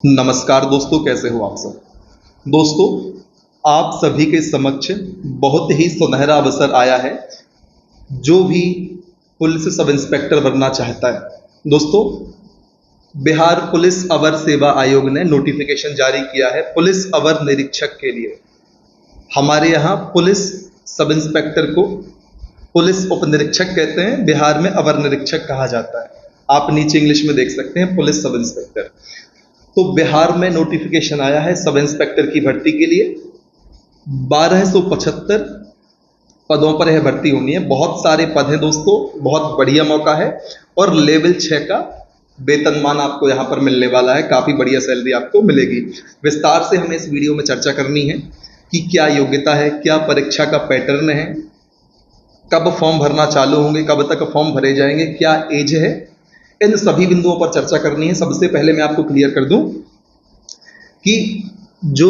नमस्कार दोस्तों, कैसे हो आप सब। दोस्तों, आप सभी के समक्ष बहुत ही सुनहरा अवसर आया है। जो भी पुलिस सब इंस्पेक्टर बनना चाहता है, दोस्तों, बिहार पुलिस अवर सेवा आयोग ने नोटिफिकेशन जारी किया है पुलिस अवर निरीक्षक के लिए। हमारे यहाँ पुलिस सब इंस्पेक्टर को पुलिस उप निरीक्षक कहते हैं, बिहार में अवर निरीक्षक कहा जाता है। आप नीचे इंग्लिश में देख सकते हैं पुलिस सब इंस्पेक्टर। तो बिहार में नोटिफिकेशन आया है सब इंस्पेक्टर की भर्ती के लिए। 1275 पदों पर यह भर्ती होनी है। बहुत सारे पद हैं दोस्तों, बहुत बढ़िया मौका है। और लेवल 6 का वेतनमान आपको यहाँ पर मिलने वाला है। काफ़ी बढ़िया सैलरी आपको मिलेगी। विस्तार से हमें इस वीडियो में चर्चा करनी है कि क्या योग्यता है, क्या परीक्षा का पैटर्न है, कब फॉर्म भरना चालू होंगे, कब तक फॉर्म भरे जाएंगे, क्या एज है, इन सभी बिंदुओं पर चर्चा करनी है। सबसे पहले मैं आपको क्लियर कर दूं कि जो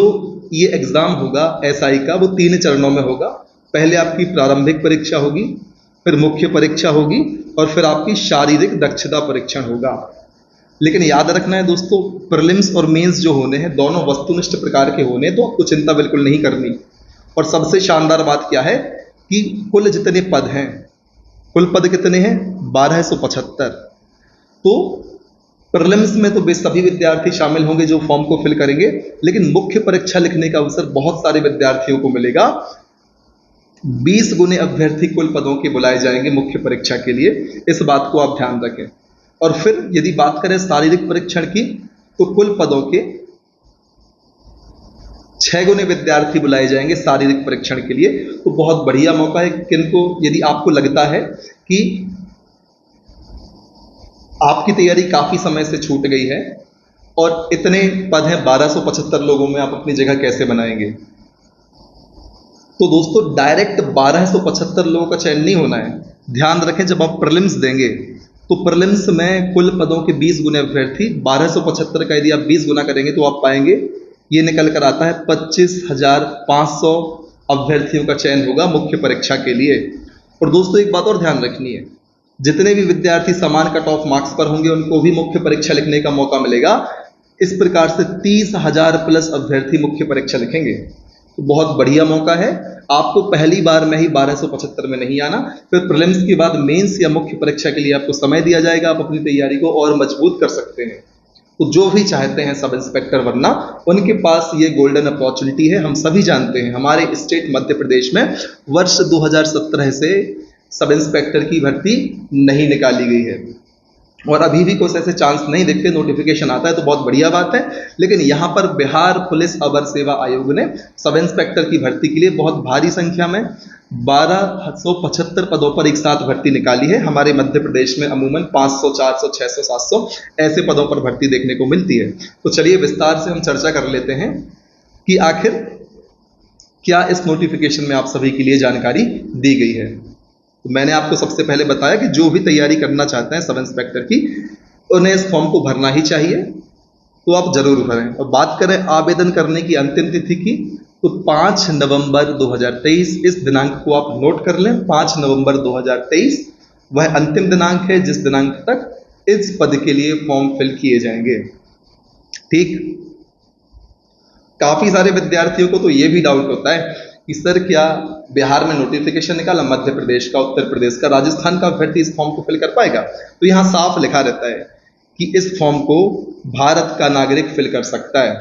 ये एग्ज़ाम होगा एसआई का, वो 3 चरणों में होगा। पहले आपकी प्रारंभिक परीक्षा होगी, फिर मुख्य परीक्षा होगी और फिर आपकी शारीरिक दक्षता परीक्षण होगा। लेकिन याद रखना है दोस्तों, प्रीलिम्स और मेंस जो होने हैं दोनों वस्तुनिष्ठ प्रकार के होने, तो आपको चिंता बिल्कुल नहीं करनी। और सबसे शानदार बात क्या है कि कुल जितने पद हैं, कुल पद कितने हैं? 1275। तो प्रीलिम्स में तो सभी विद्यार्थी शामिल होंगे जो फॉर्म को फिल करेंगे, लेकिन मुख्य परीक्षा लिखने का अवसर बहुत सारे विद्यार्थियों को मिलेगा। 20 गुने अभ्यर्थी कुल पदों के बुलाए जाएंगे मुख्य परीक्षा के लिए, इस बात को आप ध्यान रखें। और फिर यदि बात करें शारीरिक परीक्षण की, तो कुल पदों के 6 गुने विद्यार्थी बुलाए जाएंगे शारीरिक परीक्षण के लिए। तो बहुत बढ़िया मौका है। किनको, यदि आपको लगता है कि आपकी तैयारी काफ़ी समय से छूट गई है और इतने पद हैं 1275 लोगों में, आप अपनी जगह कैसे बनाएंगे? तो दोस्तों, डायरेक्ट 1275 लोगों का चयन नहीं होना है। ध्यान रखें, जब आप प्रीलिम्स देंगे तो प्रीलिम्स में कुल पदों के 20 गुने अभ्यर्थी, 1275 का यदि आप 20 गुना करेंगे तो आप पाएंगे ये निकल कर आता है 25,500 अभ्यर्थियों का चयन होगा मुख्य परीक्षा के लिए। और दोस्तों, एक बात और ध्यान रखनी है, जितने भी विद्यार्थी समान कट ऑफ मार्क्स पर होंगे उनको भी मुख्य परीक्षा लिखने का मौका मिलेगा। इस प्रकार से 30,000 प्लस अभ्यर्थी मुख्य परीक्षा लिखेंगे। तो बहुत बढ़िया मौका है। आपको पहली बार में ही 1275 में नहीं आना, फिर प्रीलिम्स के बाद मेंस या मुख्य परीक्षा के लिए आपको समय दिया जाएगा। आप अपनी तैयारी को और मजबूत कर सकते हैं। तो जो भी चाहते हैं सब इंस्पेक्टर बनना, उनके पास ये गोल्डन अपॉर्चुनिटी है। हम सभी जानते हैं हमारे स्टेट मध्य प्रदेश में वर्ष 2017 से सब इंस्पेक्टर की भर्ती नहीं निकाली गई है और अभी भी कुछ ऐसे चांस नहीं दिखते। नोटिफिकेशन आता है तो बहुत बढ़िया बात है, लेकिन यहाँ पर बिहार पुलिस अवर सेवा आयोग ने सब इंस्पेक्टर की भर्ती के लिए बहुत भारी संख्या में 1275 पदों पर एक साथ भर्ती निकाली है। हमारे मध्य प्रदेश में अमूमन 500, 400, 600, 700 ऐसे पदों पर भर्ती देखने को मिलती है। तो चलिए विस्तार से हम चर्चा कर लेते हैं कि आखिर क्या इस नोटिफिकेशन में आप सभी के लिए जानकारी दी गई है। तो मैंने आपको सबसे पहले बताया कि जो भी तैयारी करना चाहते हैं सब इंस्पेक्टर की, उन्हें इस फॉर्म को भरना ही चाहिए। तो आप जरूर भरें। और बात करें आवेदन करने की अंतिम तिथि की, तो 5 नवंबर 2023, इस दिनांक को आप नोट कर लें। 5 नवंबर 2023 वह अंतिम दिनांक है जिस दिनांक तक इस पद के लिए फॉर्म फिल किए जाएंगे। ठीक। काफी सारे विद्यार्थियों को तो ये भी डाउट होता है कि सर, क्या बिहार में नोटिफिकेशन निकाला, मध्य प्रदेश का, उत्तर प्रदेश का, राजस्थान का अभ्यर्थी इस फॉर्म को फिल कर पाएगा? तो यहाँ साफ लिखा रहता है कि इस फॉर्म को भारत का नागरिक फिल कर सकता है।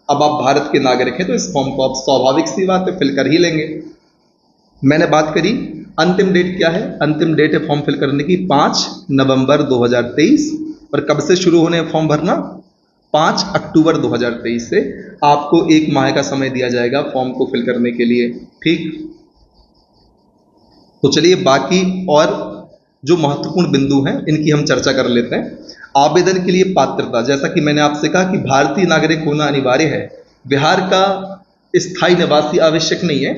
अब आप भारत के नागरिक हैं तो इस फॉर्म को आप स्वाभाविक सी बात है फिल कर ही लेंगे। मैंने बात करी अंतिम डेट क्या है। अंतिम डेट है फॉर्म फिल करने की 5 नवंबर 2023। और कब से शुरू होने फॉर्म भरना? 5 अक्टूबर 2023 से आपको 1 माह का समय दिया जाएगा फॉर्म को फिल करने के लिए। ठीक। तो चलिए बाकी और जो महत्वपूर्ण बिंदु हैं इनकी हम चर्चा कर लेते हैं। आवेदन के लिए पात्रता, जैसा कि मैंने आपसे कहा कि भारतीय नागरिक होना अनिवार्य है। बिहार का स्थायी निवासी आवश्यक नहीं है।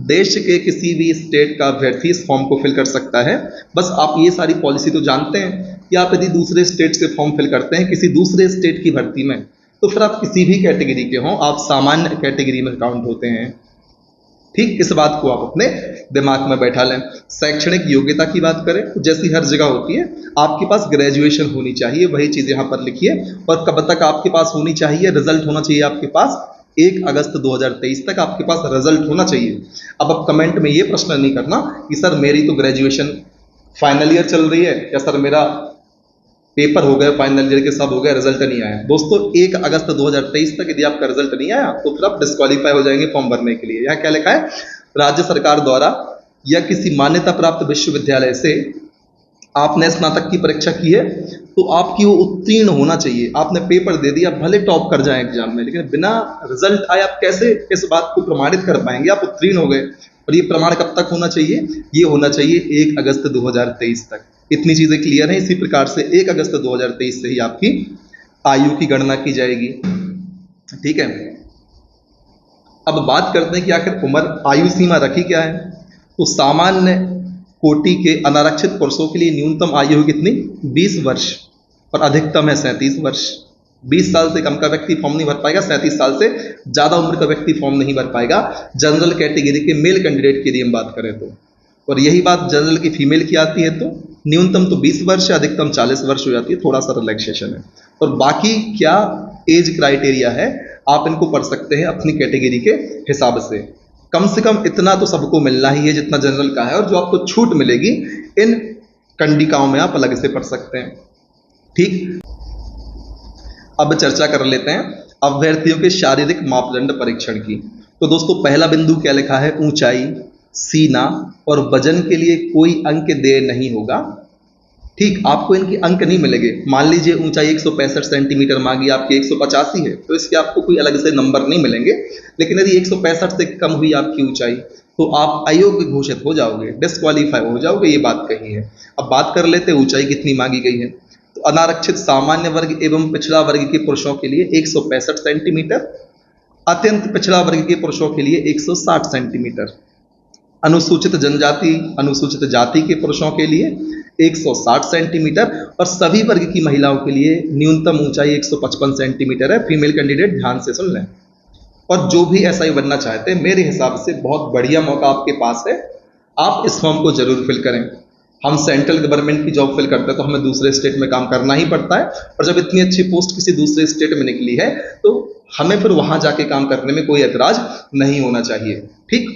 देश के किसी भी स्टेट का अभ्यर्थी इस फॉर्म को फिल कर सकता है। बस आप ये सारी पॉलिसी तो जानते हैं कि आप यदि दूसरे स्टेट से फॉर्म फिल करते हैं किसी दूसरे स्टेट की भर्ती में, तो फिर आप किसी भी कैटेगरी के हों, आप सामान्य कैटेगरी में काउंट होते हैं। ठीक, इस बात को आप अपने दिमाग में बैठा लें। शैक्षणिक योग्यता की बात करें तो जैसी हर जगह होती है, आपके पास ग्रेजुएशन होनी चाहिए, वही चीज़ यहाँ पर लिखिए। और कब तक आपके पास होनी चाहिए? रिजल्ट होना चाहिए आपके पास 1 अगस्त 2023 तक आपके पास रिजल्ट होना चाहिए। अब कमेंट में ये प्रश्न नहीं करना कि सर मेरी तो ग्रेजुएशन फाइनल ईयर चल रही है, या सर मेरा पेपर हो गए फाइनल ईयर के, सब हो गए, रिजल्ट नहीं आया। दोस्तों 1 अगस्त 2023 तक यदि आपका रिजल्ट नहीं आया तो फिर आप डिस्क्वालीफाई हो जाएंगे फॉर्म भरने के लिए। यहाँ क्या लिखा है? राज्य सरकार द्वारा या किसी मान्यता प्राप्त विश्वविद्यालय से आपने स्नातक की परीक्षा की है तो आपकी वो उत्तीर्ण होना चाहिए। आपने पेपर दे दिया, भले टॉप कर जाए एग्जाम में, लेकिन बिना रिजल्ट आए आप कैसे इस बात को प्रमाणित कर पाएंगे आप उत्तीर्ण हो गए? और ये प्रमाण कब तक होना चाहिए? ये होना चाहिए 1 अगस्त 2023 तक। इतनी चीजें क्लियर हैं। इसी प्रकार से 1 अगस्त 2023 से ही आपकी आयु की गणना की जाएगी। ठीक है, अब बात करते हैं कि आखिर उम्र आयु सीमा रखी क्या है। तो सामान्य कोटि के अनारक्षित पुरुषों के लिए न्यूनतम आयु कितनी? 20 वर्ष और अधिकतम है 37 वर्ष। 20 साल से कम का व्यक्ति फॉर्म नहीं भर पाएगा, 37 साल से ज्यादा उम्र का व्यक्ति फॉर्म नहीं भर पाएगा जनरल कैटेगरी के मेल कैंडिडेट की यदि हम बात करें तो। और यही बात जनरल की फीमेल की आती है तो न्यूनतम तो 20 वर्ष है, अधिकतम 40 वर्ष हो जाती है, थोड़ा सा रिलैक्सेशन है। और बाकी क्या एज क्राइटेरिया है आप इनको पढ़ सकते हैं अपनी कैटेगरी के हिसाब से। कम से कम इतना तो सबको मिलना ही है जितना जनरल का है, और जो आपको छूट मिलेगी इन कंडिकाओं में आप अलग से पढ़ सकते हैं। ठीक, अब चर्चा कर लेते हैं अभ्यर्थियों के शारीरिक मापदंड परीक्षण की। तो दोस्तों पहला बिंदु क्या लिखा है? ऊंचाई, सीना और वजन के लिए कोई अंक देय नहीं होगा। ठीक, आपको इनके अंक नहीं मिलेंगे। मान लीजिए ऊंचाई 165 सेंटीमीटर मांगी, आपकी 185 है, तो इसके आपको कोई अलग से नंबर नहीं मिलेंगे। लेकिन यदि 165 से कम हुई आपकी ऊंचाई तो आप अयोग्य घोषित हो जाओगे, डिस्क्वालीफाई हो जाओगे, ये बात कही है। अब बात कर लेते हैं ऊंचाई कितनी मांगी गई है। तो अनारक्षित सामान्य वर्ग एवं पिछड़ा वर्ग के पुरुषों के लिए 165 सेंटीमीटर, अत्यंत पिछड़ा वर्ग के पुरुषों के लिए 160 सेंटीमीटर, अनुसूचित जनजाति अनुसूचित जाति के पुरुषों के लिए 160 सेंटीमीटर और सभी वर्ग की महिलाओं के लिए न्यूनतम ऊंचाई 155 सेंटीमीटर है। फीमेल कैंडिडेट ध्यान से सुन लें। और जो भी एसआई बनना चाहते हैं, मेरे हिसाब से बहुत बढ़िया मौका आपके पास है, आप इस फॉर्म को जरूर फिल करें। हम सेंट्रल गवर्नमेंट की जॉब फिल करते हैं तो हमें दूसरे स्टेट में काम करना ही पड़ता है, और जब इतनी अच्छी पोस्ट किसी दूसरे स्टेट में निकली है तो हमें फिर वहां जाके काम करने में कोई ऐतराज नहीं होना चाहिए। ठीक,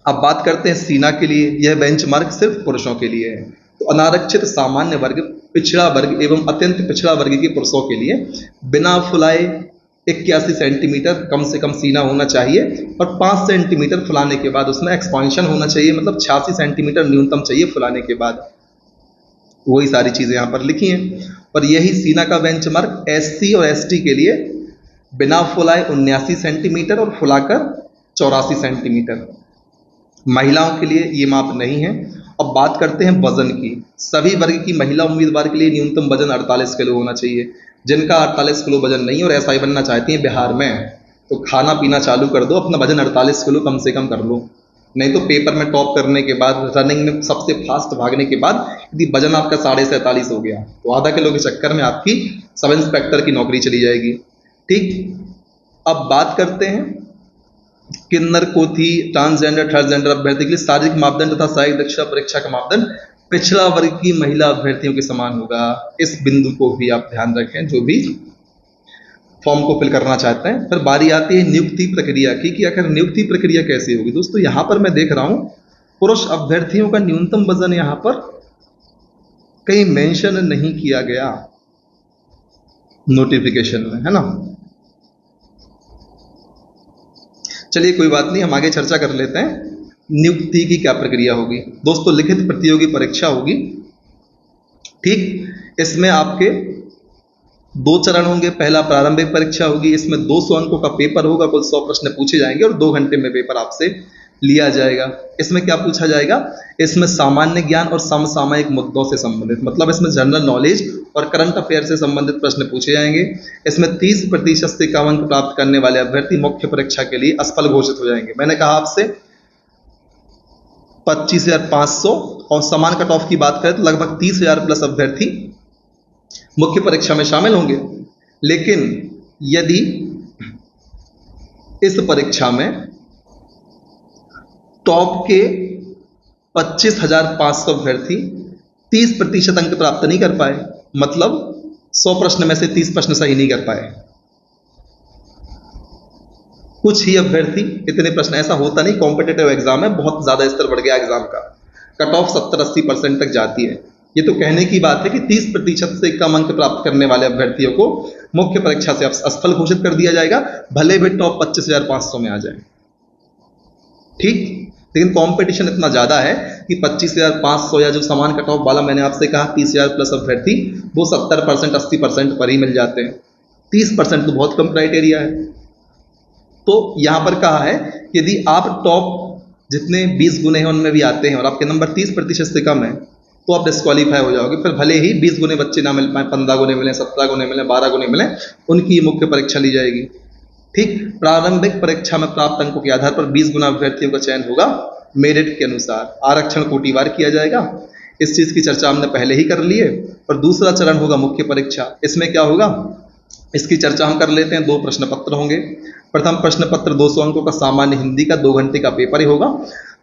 अब बात करते हैं सीना के लिए। यह बेंचमार्क सिर्फ पुरुषों के लिए है। तो अनारक्षित सामान्य वर्ग, पिछड़ा वर्ग एवं अत्यंत पिछड़ा वर्ग के पुरुषों के लिए बिना फुलाए 81 सेंटीमीटर कम से कम सीना होना चाहिए, और 5 सेंटीमीटर फुलाने के बाद उसमें एक्सपांशन होना चाहिए, मतलब 86 सेंटीमीटर न्यूनतम चाहिए फुलाने के बाद। वही सारी चीजें यहाँ पर लिखी हैं। और यही सीना का बेंचमार्क एससी और एसटी के लिए बिना फुलाए 79 सेंटीमीटर और फुलाकर 84 सेंटीमीटर। महिलाओं के लिए ये माप नहीं है। अब बात करते हैं वजन की। सभी वर्ग की महिला उम्मीदवार के लिए न्यूनतम वजन 48 किलो होना चाहिए। जिनका 48 किलो वजन नहीं और एसआई बनना चाहती हैं बिहार में, तो खाना पीना चालू कर दो, अपना वजन 48 किलो कम से कम कर लो। नहीं तो पेपर में टॉप करने के बाद, रनिंग में सबसे फास्ट भागने के बाद यदि वजन आपका 47.5 हो गया तो आधा किलो के चक्कर में आपकी सब इंस्पेक्टर की नौकरी चली जाएगी। ठीक, अब बात करते हैं किन्नर कोथी ट्रांसजेंडर थर्ड अभ्यर्थी के लिए शारीरिक मापदंड तथा शारीरिक दक्षता परीक्षा का मापदंड पिछड़ा वर्ग की महिला अभ्यर्थियों के समान होगा। इस बिंदु को भी आप ध्यान रखें जो भी फॉर्म को फिल करना चाहते हैं। फिर बारी आती है नियुक्ति प्रक्रिया की कि आखिर नियुक्ति प्रक्रिया कैसी होगी। दोस्तों यहां पर मैं देख रहा हूं पुरुष अभ्यर्थियों का न्यूनतम वजन यहां पर कहीं मेंशन नहीं किया गया नोटिफिकेशन में, है ना। चलिए कोई बात नहीं, हम आगे चर्चा कर लेते हैं नियुक्ति की क्या प्रक्रिया होगी। दोस्तों लिखित प्रतियोगी परीक्षा होगी। ठीक, इसमें आपके 2 चरण होंगे। पहला प्रारंभिक परीक्षा होगी, इसमें 200 अंकों का पेपर होगा, कुल 100 प्रश्न पूछे जाएंगे और 2 घंटे में पेपर आपसे लिया जाएगा। इसमें क्या पूछा जाएगा? इसमें सामान्य ज्ञान और समसामयिक मुद्दों से संबंधित, मतलब इसमें जनरल नॉलेज और करंट अफेयर से संबंधित प्रश्न पूछे जाएंगे। इसमें 30% से कम अंक प्राप्त करने वाले अभ्यर्थी मुख्य परीक्षा के लिए असफल घोषित हो जाएंगे। मैंने कहा आपसे 25,500, और समान कट ऑफ की बात करें तो लगभग 30,000 प्लस अभ्यर्थी मुख्य परीक्षा में शामिल होंगे। लेकिन यदि इस परीक्षा में टॉप के 25,500 अभ्यर्थी 30% अंक प्राप्त नहीं कर पाए, मतलब 100 प्रश्न में से 30 प्रश्न सही नहीं कर पाए। कुछ ही अभ्यर्थी इतने प्रश्न, ऐसा होता नहीं, कॉम्पिटिटिव एग्जाम है, बहुत ज्यादा स्तर बढ़ गया एग्जाम का, कट ऑफ 70-80% तक जाती है। ये तो कहने की बात है कि 30% से कम अंक प्राप्त करने वाले अभ्यर्थियों को मुख्य परीक्षा से असफल घोषित कर दिया जाएगा, भले भी टॉप 25,500 में आ जाए। ठीक, लेकिन कंपटीशन इतना ज्यादा है कि 25,500 या जो समान कट ऑफ वाला मैंने आपसे कहा 30,000 प्लस अभ्यर्थी, वो 70% 80% पर ही मिल जाते हैं। 30% तो बहुत कम क्राइटेरिया है। तो यहां पर कहा है कि यदि आप टॉप जितने 20 गुने हैं उनमें भी आते हैं और आपके नंबर 30% से कम है, तो आप डिस्क्वालीफाई हो जाओगे। फिर भले ही 20 गुने बच्चे ना मिल पाए, 15 गुने मिले, 17 गुने मिले, 12 गुने मिले, उनकी मुख्य परीक्षा ली जाएगी। ठीक, प्रारंभिक परीक्षा में प्राप्त अंकों के आधार पर 20 गुना अभ्यर्थियों का चयन होगा मेरिट के अनुसार, आरक्षण कोटिवार किया जाएगा। इस चीज की चर्चा हमने पहले ही कर ली है। और दूसरा चरण होगा मुख्य परीक्षा। इसमें क्या होगा, इसकी चर्चा हम कर लेते हैं। 2 प्रश्न पत्र होंगे। प्रथम प्रश्न पत्र 200 अंकों का सामान्य हिंदी का 2 घंटे का पेपर ही होगा,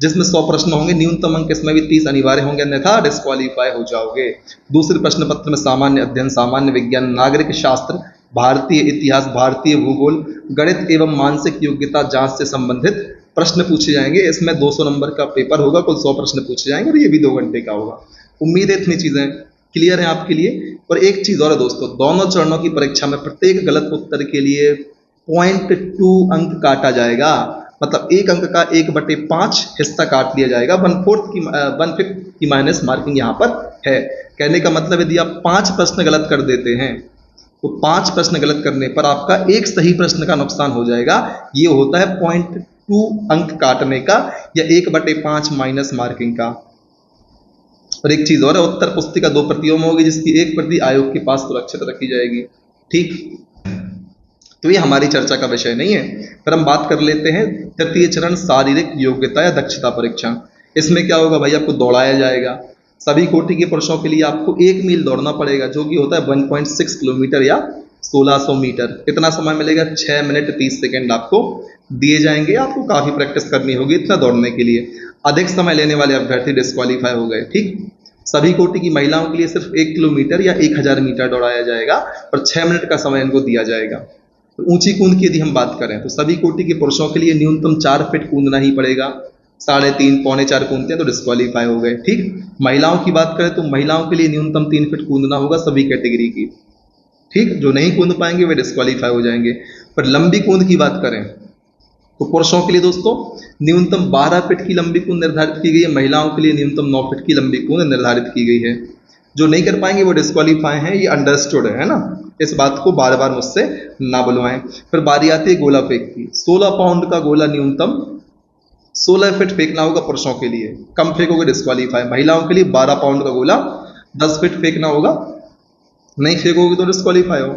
जिसमें 100 प्रश्न होंगे। न्यूनतम अंक इसमें भी 30 अनिवार्य होंगे, अन्यथा डिस्क्वालीफाई हो जाओगे। दूसरे प्रश्न पत्र में सामान्य अध्ययन, सामान्य विज्ञान, नागरिक शास्त्र, भारतीय इतिहास, भारतीय भूगोल, गणित एवं मानसिक योग्यता जांच से संबंधित प्रश्न पूछे जाएंगे। इसमें 200 नंबर का पेपर होगा, कुल 100 प्रश्न पूछे जाएंगे और ये भी 2 घंटे का होगा। उम्मीद है इतनी चीजें क्लियर है आपके लिए। और एक चीज और है दोस्तों, दोनों चरणों की परीक्षा में प्रत्येक गलत उत्तर के लिए 0.2 अंक काटा जाएगा, मतलब 1 अंक का 1/5 हिस्सा काट लिया जाएगा। 1/5 की माइनस मार्किंग यहाँ पर है। कहने का मतलब यदि आप 5 प्रश्न गलत कर देते हैं तो 5 प्रश्न गलत करने पर आपका एक सही प्रश्न का नुकसान हो जाएगा। ये होता है 0.2 अंक काटने का या 1/5 माइनस मार्किंग का। और एक चीज और है, उत्तर पुस्तिका 2 प्रतियों में होगी, जिसकी 1 प्रति आयोग के पास सुरक्षित रखी जाएगी। ठीक, तो ये हमारी चर्चा का विषय नहीं है। फिर हम बात कर लेते हैं तृतीय चरण, शारीरिक योग्यता या दक्षता परीक्षण। इसमें क्या होगा भाई, आपको दौड़ाया जाएगा। सभी कोटि के पुरुषों के लिए आपको 1 मील दौड़ना पड़ेगा, जो कि होता है 1.6 किलोमीटर या 1600 मीटर। कितना समय मिलेगा, 6 मिनट 30 सेकेंड आपको दिए जाएंगे। आपको काफी प्रैक्टिस करनी होगी इतना दौड़ने के लिए। अधिक समय लेने वाले अभ्यर्थी डिस्क्वालीफाई हो गए। ठीक, सभी कोटि की महिलाओं के लिए सिर्फ 1 किलोमीटर या 1000 मीटर दौड़ाया जाएगा और 6 मिनट का समय इनको दिया जाएगा। तो ऊंची कूद की यदि हम बात करें तो सभी कोटि के पुरुषों के लिए न्यूनतम 4 फीट कूदना ही पड़ेगा। 3.5 पौने 4 कूदते हैं तो डिस्क्वालीफाई हो गए। ठीक, महिलाओं की बात करें तो महिलाओं के लिए न्यूनतम 3 फीट कूदना होगा सभी कैटेगरी की। ठीक, जो नहीं कूद पाएंगे वे डिस्क्वालीफाई हो जाएंगे। पर लंबी कूद की बात करें तो पुरुषों के लिए दोस्तों न्यूनतम 12 फीट की लंबी कूद निर्धारित की गई है, महिलाओं के लिए न्यूनतम 9 फीट की लंबी कूद निर्धारित की गई है। जो नहीं कर पाएंगे वो डिस्क्वालीफाई हैं, ये अंडरस्टूड है ना, इस बात को बार बार मुझसे ना बुलवाएं। फिर बारी आती है गोला फेंक की। 16 पाउंड का गोला न्यूनतम 16 फीट फेंकना होगा पुरुषों के लिए, कम फेंकोगे डिस्क्वालीफाई। महिलाओं के लिए 12 पाउंड का गोला 10 फीट फेंकना होगा, नहीं फेंकोगे तो डिस्क्वालीफाई हो।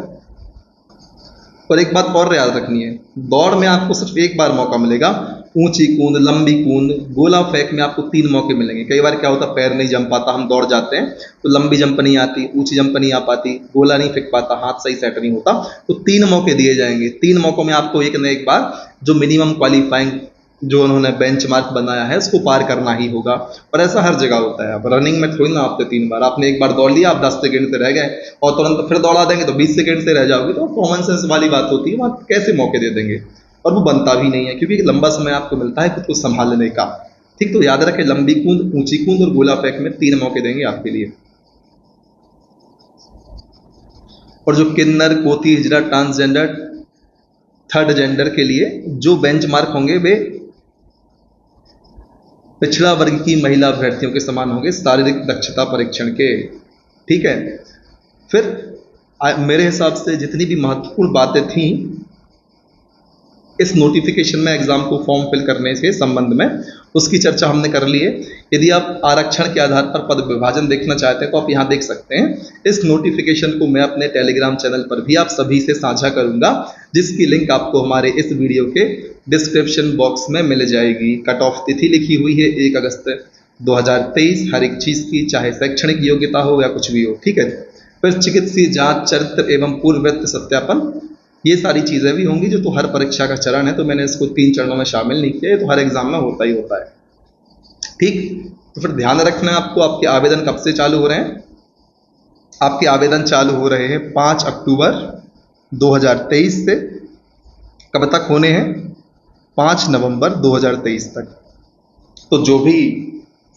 और एक बात और याद रखनी है, दौड़ में आपको सिर्फ एक बार मौका मिलेगा। ऊंची कूद, लंबी कूद, गोला फेंक में आपको 3 मौके मिलेंगे। कई बार क्या होता है, पैर नहीं जम पाता, हम दौड़ जाते हैं तो लंबी जंप नहीं आती, ऊंची जंप नहीं आ पाती, गोला नहीं फेंक पाता, हाथ सही सेट नहीं होता, तो 3 मौके दिए जाएंगे। 3 मौकों में आपको एक न एक बार जो मिनिमम क्वालिफाइंग जो उन्होंने बेंचमार्क बनाया है उसको पार करना ही होगा। और ऐसा हर जगह होता है। अब रनिंग में थोड़ी ना आपने 3 बार, आपने एक बार दौड़ लिया, आप 10 सेकंड से रह गए और तुरंत फिर दौड़ा देंगे तो 20 सेकंड से रह जाओगे, तो कॉमन सेंस वाली बात होती है, वहाँ कैसे मौके दे देंगे। और वो बनता भी नहीं है, क्योंकि लंबा समय आपको मिलता है खुद को संभालने का। ठीक, तो याद रखें, लंबी कूद, ऊंची कूद और गोला फेंक में 3 मौके देंगे आपके लिए। और जो किन्नर, कोती, हिजड़ा, ट्रांसजेंडर, थर्ड जेंडर के लिए जो बेंचमार्क होंगे वे पिछड़ा वर्ग की महिला अभ्यर्थियों के समान होंगे शारीरिक दक्षता परीक्षण के। ठीक है, फिर मेरे हिसाब से जितनी भी महत्वपूर्ण बातें थी इस नोटिफिकेशन में एग्जाम को फॉर्म फिल करने के संबंध में, उसकी चर्चा हमने कर ली है। यदि आप आरक्षण के आधार पर पद विभाजन देखना चाहते हैं तो आप यहाँ देख सकते हैं। इस नोटिफिकेशन को मैं अपने टेलीग्राम चैनल पर भी आप सभी से साझा करूंगा, जिसकी लिंक आपको हमारे इस वीडियो के डिस्क्रिप्शन बॉक्स में मिल जाएगी। कट ऑफ तिथि लिखी हुई है 1 अगस्त 2023, हर एक चीज की, चाहे शैक्षणिक योग्यता हो या कुछ भी हो। ठीक है, फिर चिकित्सीय जांच, चरित्र एवं पूर्ववृत्त सत्यापन, ये सारी चीजें भी होंगी, जो तो हर परीक्षा का चरण है। तो मैंने इसको 3 चरणों में शामिल नहीं किया, ये तो हर एग्जाम में होता ही होता है। ठीक, तो फिर ध्यान रखना है आपको, आपके आवेदन कब से चालू हो रहे हैं। आपके आवेदन चालू हो रहे हैं 5 अक्टूबर 2023 से। कब तक होने हैं? 5 नवंबर 2023 तक। तो जो भी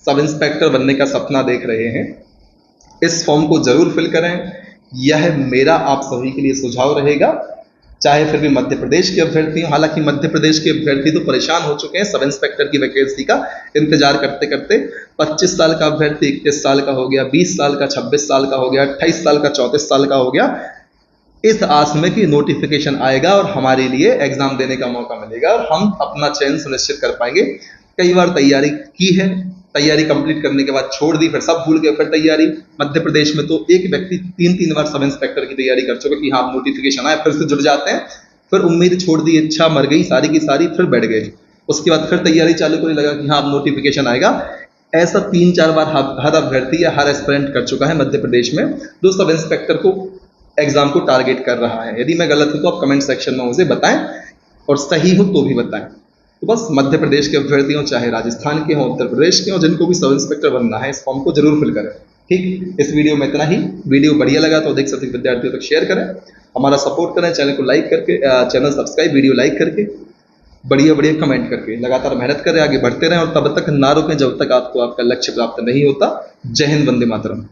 सब इंस्पेक्टर बनने का सपना देख रहे हैं, इस फॉर्म को जरूर फिल करें। यह मेरा आप सभी के लिए सुझाव रहेगा। चाहे फिर भी मध्य प्रदेश के अभ्यर्थी हों, हालांकि मध्य प्रदेश के अभ्यर्थी तो परेशान हो चुके हैं सब इंस्पेक्टर की वैकेंसी का इंतजार करते करते। 25 साल का अभ्यर्थी 21 साल का हो गया, 20 साल का 26 साल का हो गया, 28 साल का 34 साल का हो गया, इस आस में कि नोटिफिकेशन आएगा और हमारे लिए एग्जाम देने का मौका मिलेगा और हम अपना चयन सुनिश्चित कर पाएंगे। कई बार तैयारी की है, तैयारी कंप्लीट करने के बाद छोड़ दी, फिर सब भूल गए, फिर तैयारी। मध्य प्रदेश में तो एक व्यक्ति 3-3 बार सब इंस्पेक्टर की तैयारी कर चुका कि हाँ नोटिफिकेशन आए, फिर से जुड़ जाते हैं, फिर उम्मीद छोड़ दी, इच्छा मर गई सारी की सारी, फिर बैठ गए। उसके बाद फिर तैयारी चालू करने लगा कि हाँ अब नोटिफिकेशन आएगा। ऐसा 3-4 बार हर अभ्यर्थी या हर एस्पिरेंट कर चुका है मध्य प्रदेश में, जो सब इंस्पेक्टर को एग्जाम को टारगेट कर रहा है। यदि मैं गलत हूं तो आप कमेंट सेक्शन में मुझे बताएं, और सही हो तो भी बताएं। तो बस मध्य प्रदेश के अभ्यर्थी हों, चाहे राजस्थान के हों, उत्तर प्रदेश के हों, जिनको भी सब इंस्पेक्टर बनना है, इस फॉर्म को जरूर फिल करें। ठीक, इस वीडियो में इतना ही। वीडियो बढ़िया लगा तो अधिक से अधिक विद्यार्थियों तक शेयर करें, हमारा सपोर्ट करें, चैनल को लाइक करके, चैनल सब्सक्राइब, वीडियो लाइक करके, बढ़िया बढ़िया कमेंट करके लगातार मेहनत करें, आगे बढ़ते रहें और तब तक ना रुकें जब तक आपको आपका लक्ष्य प्राप्त नहीं होता। जय हिंद, वंदे मातरम।